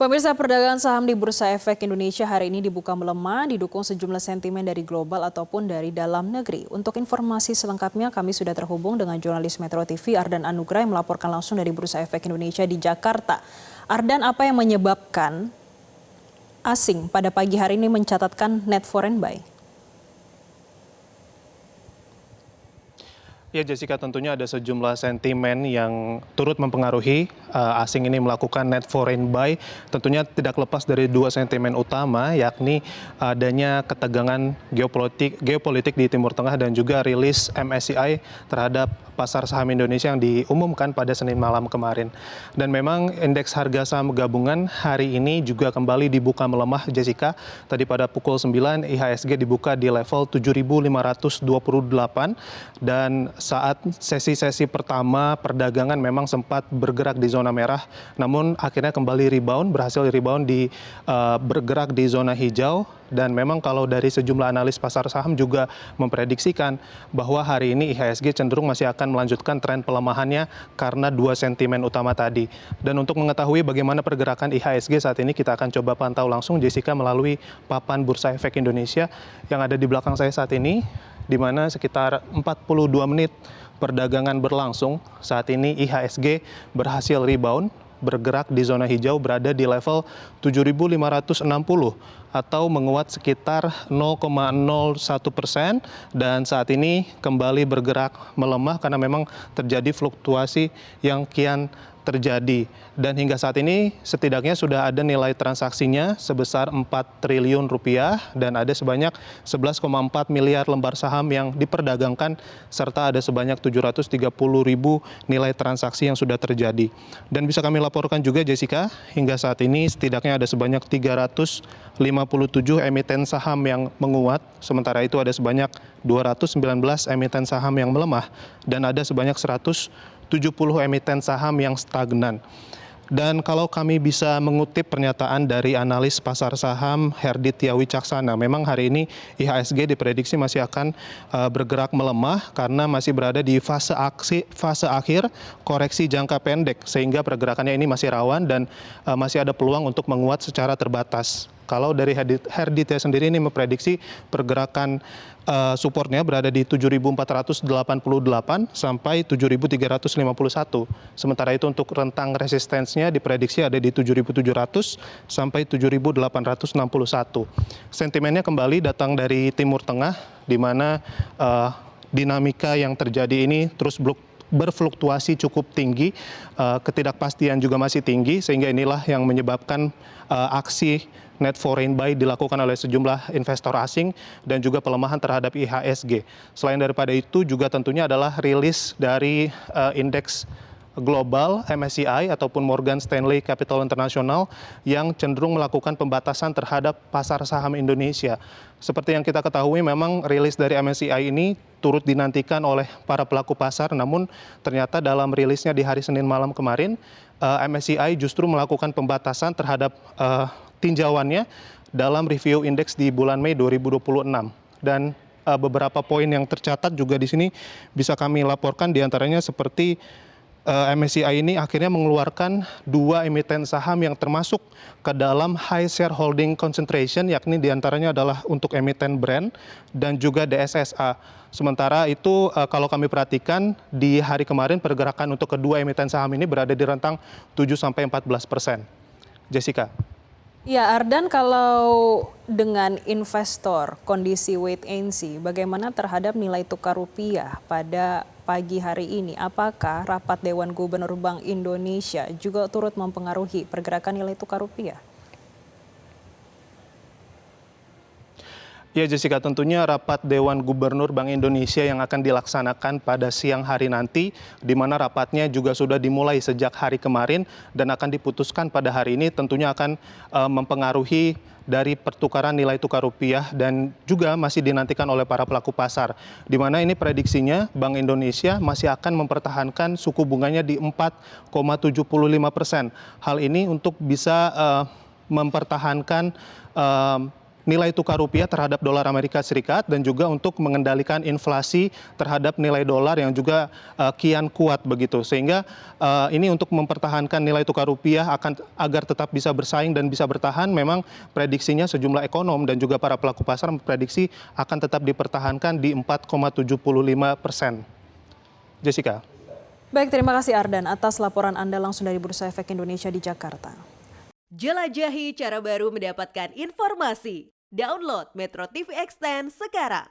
Pemirsa, perdagangan saham di Bursa Efek Indonesia hari ini dibuka melemah, didukung sejumlah sentimen dari global ataupun dari dalam negeri. Untuk informasi selengkapnya, kami sudah terhubung dengan jurnalis Metro TV Ardan Anugrah yang melaporkan langsung dari Bursa Efek Indonesia di Jakarta. Ardan, apa yang menyebabkan asing pada pagi hari ini mencatatkan net foreign buy? Ya Jessica, tentunya ada sejumlah sentimen yang turut mempengaruhi asing ini melakukan net foreign buy. Tentunya tidak lepas dari dua sentimen utama, yakni adanya ketegangan geopolitik di Timur Tengah dan juga rilis MSCI terhadap pasar saham Indonesia yang diumumkan pada Senin malam kemarin. Dan memang indeks harga saham gabungan hari ini juga kembali dibuka melemah, Jessica. Tadi pada pukul 9 IHSG dibuka di level 7.528 dan saat sesi-sesi pertama perdagangan memang sempat bergerak di zona merah, namun akhirnya kembali berhasil rebound bergerak di zona hijau. Dan memang kalau dari sejumlah analis pasar saham juga memprediksikan bahwa hari ini IHSG cenderung masih akan melanjutkan tren pelemahannya karena dua sentimen utama tadi. Dan untuk mengetahui bagaimana pergerakan IHSG saat ini, kita akan coba pantau langsung, Jessica, melalui papan Bursa Efek Indonesia yang ada di belakang saya saat ini, di mana sekitar 42 menit perdagangan berlangsung. Saat ini IHSG berhasil rebound, bergerak di zona hijau, berada di level 7.560 atau menguat sekitar 0,01%, dan saat ini kembali bergerak melemah karena memang terjadi fluktuasi yang kian terjadi. Dan hingga saat ini setidaknya sudah ada nilai transaksinya sebesar 4 triliun rupiah dan ada sebanyak 11,4 miliar lembar saham yang diperdagangkan serta ada sebanyak 730 ribu nilai transaksi yang sudah terjadi. Dan bisa kami laporkan juga, Jessica, hingga saat ini setidaknya ada sebanyak 357 emiten saham yang menguat, sementara itu ada sebanyak 219 emiten saham yang melemah dan ada sebanyak 170 emiten saham yang stagnan. Dan kalau kami bisa mengutip pernyataan dari analis pasar saham Herdi Tiawicaksana, memang hari ini IHSG diprediksi masih akan bergerak melemah karena masih berada di fase akhir koreksi jangka pendek, sehingga pergerakannya ini masih rawan dan masih ada peluang untuk menguat secara terbatas. Kalau dari Herdi sendiri ini memprediksi pergerakan supportnya berada di 7.488 sampai 7.351. Sementara itu untuk rentang resistensinya diprediksi ada di 7.700 sampai 7.861. Sentimennya kembali datang dari Timur Tengah, di mana dinamika yang terjadi ini terus berfluktuasi cukup tinggi, ketidakpastian juga masih tinggi, sehingga inilah yang menyebabkan aksi net foreign buy dilakukan oleh sejumlah investor asing dan juga pelemahan terhadap IHSG. Selain daripada itu juga tentunya adalah rilis dari indeks global MSCI ataupun Morgan Stanley Capital International yang cenderung melakukan pembatasan terhadap pasar saham Indonesia. Seperti yang kita ketahui, memang rilis dari MSCI ini turut dinantikan oleh para pelaku pasar, namun ternyata dalam rilisnya di hari Senin malam kemarin, MSCI justru melakukan pembatasan terhadap tinjauannya dalam review indeks di bulan Mei 2026. Dan beberapa poin yang tercatat juga di sini bisa kami laporkan, diantaranya seperti MSCI ini akhirnya mengeluarkan dua emiten saham yang termasuk ke dalam high shareholding concentration, yakni diantaranya adalah untuk emiten Brand dan juga DSSA. Sementara itu kalau kami perhatikan di hari kemarin pergerakan untuk kedua emiten saham ini berada di rentang 7-14%. Jessica. Ya, Ardan, kalau dengan investor kondisi wait and see, bagaimana terhadap nilai tukar rupiah pada pagi hari ini? Apakah rapat Dewan Gubernur Bank Indonesia juga turut mempengaruhi pergerakan nilai tukar rupiah? Ya Jessica, tentunya rapat Dewan Gubernur Bank Indonesia yang akan dilaksanakan pada siang hari nanti, di mana rapatnya juga sudah dimulai sejak hari kemarin dan akan diputuskan pada hari ini, tentunya akan mempengaruhi dari pertukaran nilai tukar rupiah dan juga masih dinantikan oleh para pelaku pasar. Di mana ini prediksinya Bank Indonesia masih akan mempertahankan suku bunganya di 4,75%. Hal ini untuk bisa mempertahankan nilai tukar rupiah terhadap dolar Amerika Serikat dan juga untuk mengendalikan inflasi terhadap nilai dolar yang juga kian kuat begitu. Sehingga ini untuk mempertahankan nilai tukar rupiah agar tetap bisa bersaing dan bisa bertahan, memang prediksinya sejumlah ekonom dan juga para pelaku pasar memprediksi akan tetap dipertahankan di 4,75%. Jessica. Baik, terima kasih Ardan atas laporan Anda langsung dari Bursa Efek Indonesia di Jakarta. Jelajahi cara baru mendapatkan informasi. Download Metro TV Extend sekarang.